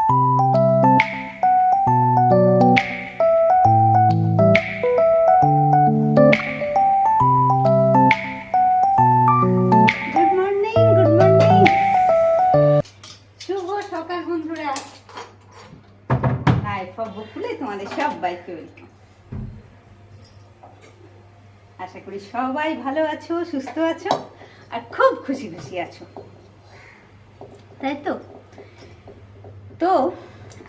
আশা করি সবাই ভালো আছো, সুস্থ আছো আর খুব খুশি খুশি আছো, তাই তো। তো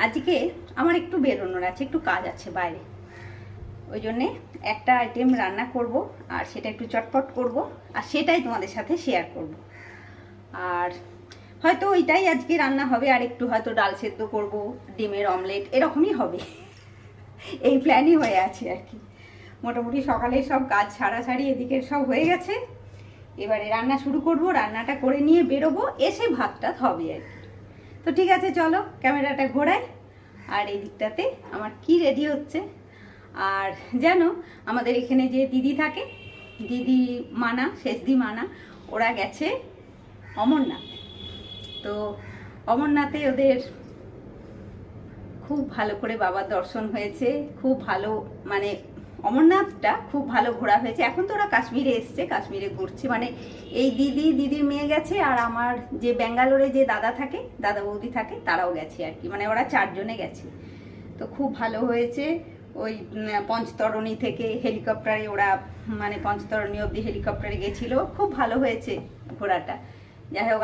আজকে আমার একটু বেরোনোর আছে, একটু কাজ আছে বাইরে, ওই জন্যে একটা আইটেম রান্না করব আর সেটা একটু চটপট করব আর সেটাই তোমাদের সাথে শেয়ার করব। আর হয়তো ওইটাই আজকে রান্না হবে, আর একটু হয়তো ডাল সেদ্ধ করব, ডিমের অমলেট এরকমই হবে, এই প্ল্যানই হয়ে আছে আর কি। মোটামুটি সকালে সব কাজ ছাড়াছাড়ি এদিকের সব হয়ে গেছে, এবারে রান্না শুরু করব, রান্নাটা করে নিয়ে বেরোবো, এসে ভাতটা হবে আর কি। তো ঠিক আছে, চলো ক্যামেরাটা ঘোরাই। আর এই দিকটাতে আমার কি রেডি হচ্ছে। আর জানো আমাদের এখানে যে দিদি থাকে, দিদি মানা, শেষদি মানা, ওরা গেছে অমরনাথ। তো অমরনাথে ওদের খুব ভালো করে বাবার দর্শন হয়েছে, খুব ভালো, মানে অমরনাথটা খুব ভালো ঘোরা হয়েছে। এখন তো ওরা কাশ্মীরে এসছে, কাশ্মীরে ঘুরছে, মানে এই দিদির মেয়ে গেছে, আর আমার যে ব্যাঙ্গালোরে যে দাদা থাকে, দাদা বৌদি থাকে, তারাও গেছে আর কি, মানে ওরা 4 জনে গেছে। তো খুব ভালো হয়েছে। ওই পঞ্চতরণী থেকে হেলিকপ্টারে ওরা, মানে পঞ্চতরণী অবধি হেলিকপ্টারে গেছিলো, খুব ভালো হয়েছে ঘোরাটা। যাই হোক,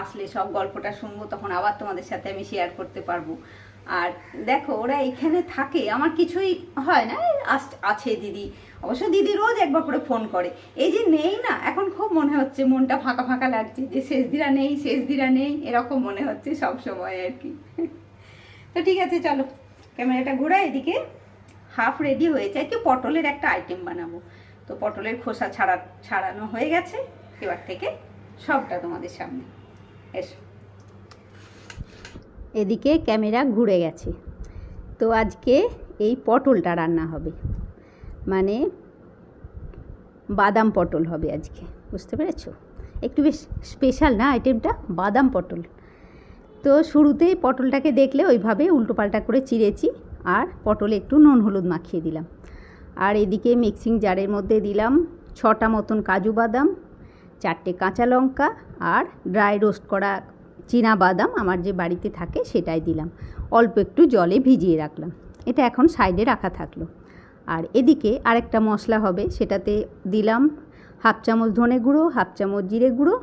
আসলে সব গল্পটা শুনবো, তখন আবার তোমাদের সাথে আমি শেয়ার করতে পারবো। আর দেখো ওরা এখানে থাকে, আমার কিছুই হয় না, আছে দিদি, অবশ্য দিদি রোজ একবার করে ফোন করে। এই যে নেই না, এখন খুব মনে হচ্ছে, মনটা ফাঁকা ফাঁকা লাগছে, যে শেষদিরা নেই এরকম মনে হচ্ছে সব সময় আর কি। তো ঠিক আছে, চলো ক্যামেরাটা ঘোরা। এদিকে হাফ রেডি হয়েছে, একটু পটলের একটা আইটেম বানাবো। তো পটলের খোসা ছাড়ানো হয়ে গেছে, এবার থেকে সবটা তোমাদের সামনে। এসো, এদিকে ক্যামেরা ঘুরে গেছে। তো আজকে এই পটলটা রান্না হবে, মানে বাদাম পটল হবে আজকে, বুঝতে পেরেছো? একটু বেশ স্পেশাল না আইটেমটা, বাদাম পটল। তো শুরুতেই পটলটাকে দেখলে ওইভাবে উল্টোপাল্টা করে চিড়েছি, আর পটলে একটু নুন হলুদ মাখিয়ে দিলাম। আর এদিকে মিক্সিং জারের মধ্যে দিলাম 6টা মতন কাজু বাদাম, 4টে কাঁচা লঙ্কা, আর ড্রাই রোস্ট করা চীনা বাদাম আমার যে বাড়িতে থাকে সেটাই দিলাম, অল্প একটু জলে ভিজিয়ে রাখলাম। এটা এখন সাইডে রাখা থাকলো। আর এদিকে আরেকটা মশলা হবে, সেটাতে দিলাম 1/2 চামচ ধনে গুঁড়ো, 1/2 চামচ জিরে গুঁড়ো,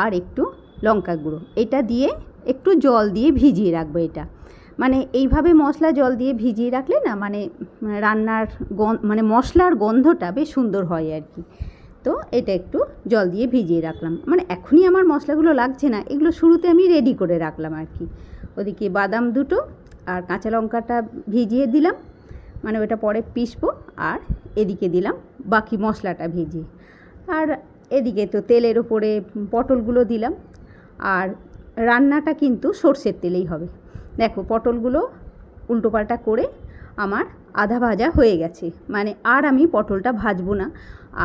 আর একটু লঙ্কা গুঁড়ো। এটা দিয়ে একটু জল দিয়ে ভিজিয়ে রাখবো। এটা মানে এইভাবে মশলা জল দিয়ে ভিজিয়ে রাখলে না, মানে রান্নার মানে মশলার গন্ধটা বেশ সুন্দর হয় আর কি। তো এটা একটু জল দিয়ে ভিজিয়ে রাখলাম, মানে এখনই আমার মশলাগুলো লাগছে না, এগুলো শুরুতে আমি রেডি করে রাখলাম আর কি। ওদিকে বাদাম দুটো আর কাঁচা লঙ্কাটা ভিজিয়ে দিলাম, মানে ওটা পরে পিসবো। আর এদিকে দিলাম বাকি মশলাটা ভিজিয়ে। আর এদিকে তো তেলের ওপরে পটলগুলো দিলাম। আর রান্নাটা কিন্তু সর্ষের তেলেই হবে। দেখো পটলগুলো উল্টোপাল্টা করে আমার আধা ভাজা হয়ে গেছে, মানে আর আমি পটলটা ভাজবো না।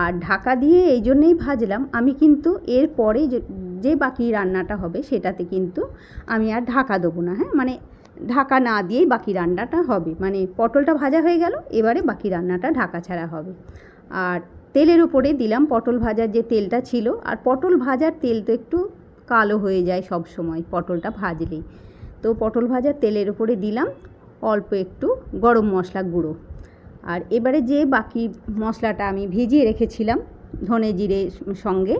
আর ঢাকা দিয়ে এই জন্যেই ভাজলাম, আমি কিন্তু এর পরে যে বাকি রান্নাটা হবে সেটাতে কিন্তু আমি আর ঢাকা দেবো না, হ্যাঁ, মানে ঢাকা না দিয়েই বাকি রান্নাটা হবে। মানে পটলটা ভাজা হয়ে গেল, এবারে বাকি রান্নাটা ঢাকা ছাড়া হবে। আর তেলের উপরে দিলাম পটল ভাজার যে তেলটা ছিল, আর পটল ভাজার তেল তো একটু কালো হয়ে যায় সব সময় পটলটা ভাজলেই। তো পটল ভাজার তেলের উপরে দিলাম অল্প একটু গরম মশলা গুঁড়ো। আর এবারে যে বাকি মশলাটা আমি ভিজিয়ে রেখেছিলাম ধনে জিরে সঙ্গে,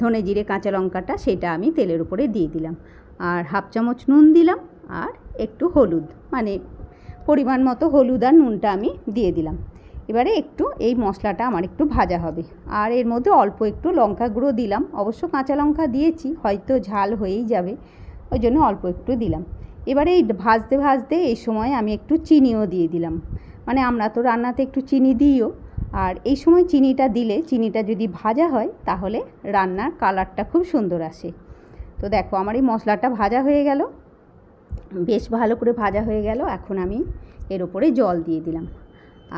ধনে জিরে কাঁচা লঙ্কাটা, সেটা আমি তেলের উপরে দিয়ে দিলাম। আর 1/2 চামচ নুন দিলাম, আর একটু হলুদ, মানে পরিমাণ মতো হলুদ আর নুনটা আমি দিয়ে দিলাম। এবারে একটু এই মশলাটা আমার একটু ভাজা হবে। আর এর মধ্যে অল্প একটু লঙ্কা গুঁড়ো দিলাম, অবশ্য কাঁচা লঙ্কা দিয়েছি, হয়তো ঝাল হয়েই যাবে, ওই জন্য অল্প একটু দিলাম। এবারে এই ভাজতে ভাজতে এই সময় আমি একটু চিনিও দিয়ে দিলাম, মানে আমরা তো রান্নাতে একটু চিনি দিইও। আর এই সময় চিনিটা দিলে, চিনিটা যদি ভাজা হয় তাহলে রান্নার কালারটা খুব সুন্দর আসে। তো দেখো আমার এই মশলাটা ভাজা হয়ে গেল, বেশ ভালো করে ভাজা হয়ে গেল। এখন আমি এর ওপরে জল দিয়ে দিলাম।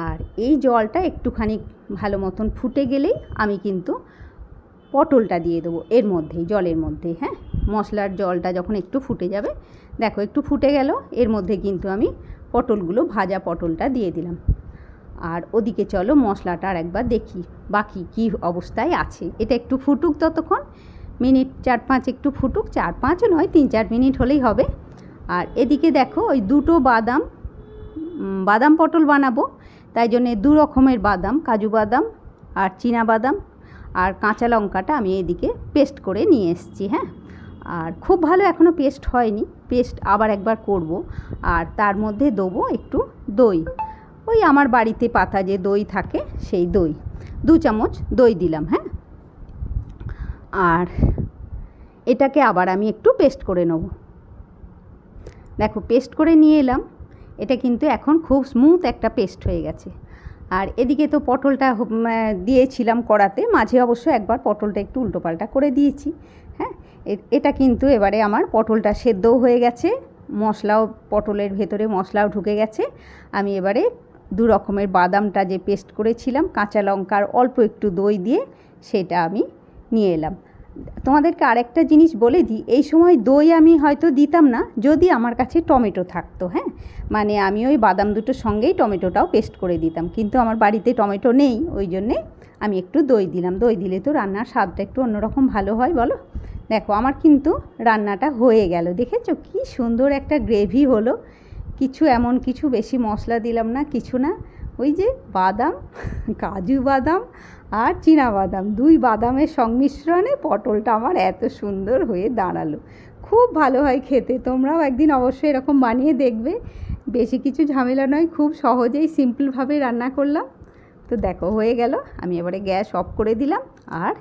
আর এই জলটা একটুখানি ভালো মতন ফুটে গেলেই আমি কিন্তু পটলটা দিয়ে দেবো এর মধ্যেই, জলের মধ্যেই। হ্যাঁ, মশলার জলটা যখন একটু ফুটে যাবে, দেখো একটু ফুটে গেল, এর মধ্যে কিন্তু আমি পটলগুলো, ভাজা পটলটা দিয়ে দিলাম। আর ওদিকে চলো মশলাটা আর একবার দেখি বাকি কি অবস্থায় আছে। এটা একটু ফুটুক, ততক্ষণ মিনিট 4-5 একটু ফুটুক, 4-5ও নয়, 3-4 মিনিট হলেই হবে। আর এদিকে দেখো ওই দুটো বাদাম পটল বানাবো, তাই জন্যে 2 রকমের বাদাম, কাজু বাদাম আর চীনা বাদাম আর কাঁচা লঙ্কাটা আমি এদিকে পেস্ট করে নিয়ে এসেছি। হ্যাঁ, আর খুব ভালো এখনও পেস্ট হয়নি, পেস্ট আবার একবার করব। আর তার মধ্যে দেবো একটু দই, ওই আমার বাড়িতে পাতা যে দই থাকে সেই দই, 2 চামচ দই দিলাম। হ্যাঁ, আর এটাকে আবার আমি একটু পেস্ট করে নেব। দেখো পেস্ট করে নিয়ে এলাম, এটা কিন্তু এখন খুব স্মুথ একটা পেস্ট হয়ে গেছে। আর এদিকে তো পটলটা দিয়েছিলাম কড়াতে, মাঝে অবশ্য একবার পটলটা একটু উল্টোপাল্টা করে দিয়েছি। হ্যাঁ, এটা কিন্তু এবারে আমার পটলটা সেদ্ধও হয়ে গেছে, মশলাও পটলের ভেতরে মশলাও ঢুকে গেছে। আমি এবারে 2 রকমের বাদামটা যে পেস্ট করেছিলাম, কাঁচা লঙ্কার অল্প একটু দই দিয়ে সেটা আমি নিয়ে এলাম। তোমাদেরকে আরেকটা জিনিস বলে দিই, এই সময় দই আমি হয়তো দিতাম না যদি আমার কাছে টমেটো থাকতো। হ্যাঁ, মানে আমি ওই বাদাম দুটোর সঙ্গেই টমেটোটাও পেস্ট করে দিতাম, কিন্তু আমার বাড়িতে টমেটো নেই, ওই জন্যে আমি একটু দই দিলাম। দই দিলে তো রান্নার স্বাদটা একটু অন্যরকম ভালো হয়, বলো। দেখো আমার কিন্তু রান্নাটা হয়ে গেল, দেখেছো কি সুন্দর একটা গ্রেভি হলো। এমন কিছু বেশি মশলা দিলাম না, কিছু না, ওই যে বাদাম, কাজু বাদাম আর চীনা বাদাম, 2 বাদামের সংমিশ্রণে পটলটা আমার এত সুন্দর হয়ে দাঁড়ালো। খুব ভালো হয় খেতে, তোমরাও একদিন অবশ্যই এরকম বানিয়ে দেখবে। বেশি কিছু ঝামেলা নয়, খুব সহজেই সিম্পলভাবে রান্না করলাম। তো দেখো হয়ে গেল, আমি এবারে গ্যাস অফ করে দিলাম আর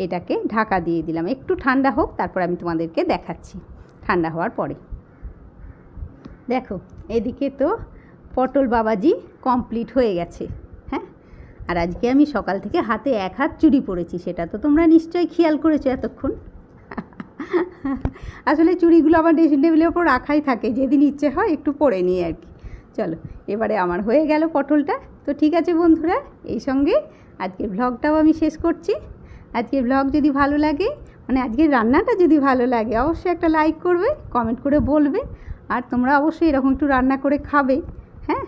এটাকে ঢাকা দিয়ে দিলাম, একটু ঠান্ডা হোক, তারপর আমি তোমাদেরকে দেখাচ্ছি ঠান্ডা হওয়ার পরে। দেখো এদিকে তো পটল বাবাজি কমপ্লিট হয়ে গেছে। হ্যাঁ, আর আজকে আমি সকাল থেকে হাতে 1 হাত চুড়ি পরেছি, সেটা তো তোমরা নিশ্চয়ই খেয়াল করেছো এতক্ষণ। আসলে চুড়িগুলো আমার ড্রেসিং টেবিলের ওপর রাখাই থাকে, যেদিন ইচ্ছে হয় একটু পরে নিই আর কি। চলো এবারে আমার হয়ে গেল পটলটা। তো ঠিক আছে বন্ধুরা, এই সঙ্গে আজকের ভ্লগটাও আমি শেষ করছি। আজকের ভ্লগ যদি ভালো লাগে, মানে আজকের রান্নাটা যদি ভালো লাগে, অবশ্যই একটা লাইক করবে, কমেন্ট করে বলবে, আর তোমরা অবশ্যই এরকম একটু রান্না করে খাবে। হ্যাঁ,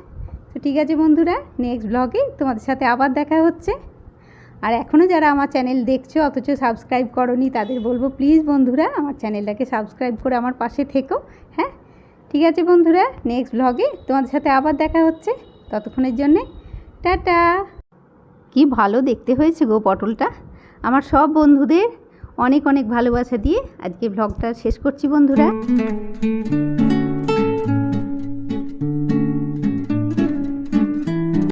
তো ঠিক আছে বন্ধুরা, নেক্সট ব্লগে তোমাদের সাথে আবার দেখা হচ্ছে। আর এখনও যারা আমার চ্যানেল দেখছো অথচ সাবস্ক্রাইব করোনি, তাদের বলবো প্লিজ বন্ধুরা আমার চ্যানেলটাকে সাবস্ক্রাইব করে আমার পাশে থেকো। হ্যাঁ, ঠিক আছে বন্ধুরা, নেক্সট ব্লগে তোমাদের সাথে আবার দেখা হচ্ছে, ততক্ষণের জন্যে টাটা। কি ভালো দেখতে হয়েছে গো পটলটা। আমার সব বন্ধুদের অনেক অনেক ভালোবাসা দিয়ে আজকে ব্লগটা শেষ করছি বন্ধুরা।